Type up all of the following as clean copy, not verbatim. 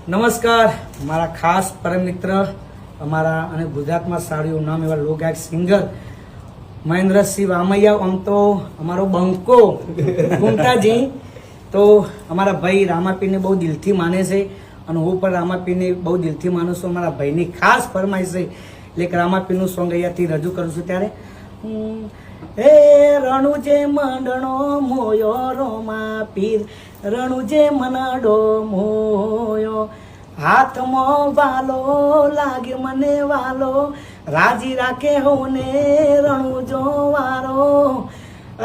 નમસ્કાર, મારા ખાસ પરમ મિત્ર અમારા અને ગુજરાતમાં સારું નામ એવા લોકગાયક સિંગર મહેન્દ્રસિંહ વામૈયા, આમ તો અમારો બંકો ગુંટાજી, તો અમારા ભાઈ રામાપીરને બહુ દિલથી માને છે અને હું પણ રામાપીરને બહુ દિલથી માનું છું. અમારા ભાઈની ખાસ ફરમાઈશ છે એટલે કે રામાપીરનું સોંગ અહીંયાથી રજૂ કરું છું. ત્યારે હે રણુજે મંડણો મોયો રોમા પીર, રણુજે મનાડો મોયો, હાથમાં વાલો લાગે મને વાલો, રાજી રાખે હોને રણુજો વારો,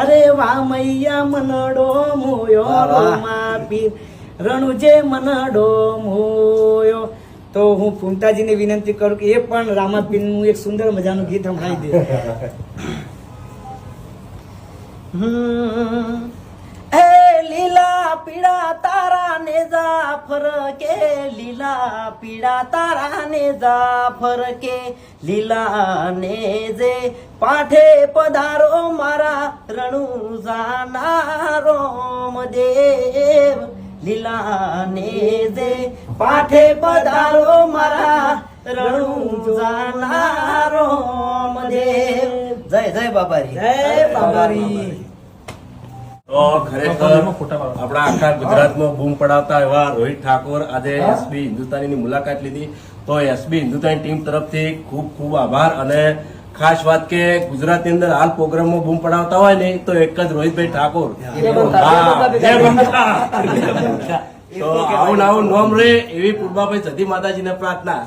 અરે વામૈયા મનડો મોયો રોમા પીર, રણુજે મનડો મોયો. તો હું પુંતાજીને વિનંતી કરું કે એ પણ રામાપીરનું એક સુંદર મજાનું ગીત સંભળાવી દે. હે લીલા પીળા તારા ને જાફર કે, લીલા પીળા તારા ને જાફર કે, લીલા ને જે પાઠે પધારો મારા રણુજાના રોમદેવ, લીલા ને જે પાઠે પધારો મારા રણુજાના રોમદેવ. જય જય બાબારી, જય બાબારી. તો ખરેખર આપણા આખા ગુજરાતમાં બૂમ પડાવતા એવા રોહિત ઠાકોર આજે એસબી હિન્દુસ્તાનીની મુલાકાત લીધી. તો એસબી હિન્દુસ્તાની ટીમ તરફથી ખૂબ ખૂબ આભાર. અને ખાસ વાત કે ગુજરાતની અંદર હાલ પ્રોગ્રામમાં બૂમ પડાવતા હોય ને તો એક જ રોહિતભાઈ ઠાકોર. તો આવું નાવું નોમ રે એવી પૂર્વાભાઈ જતી માતાજીને પ્રાર્થના.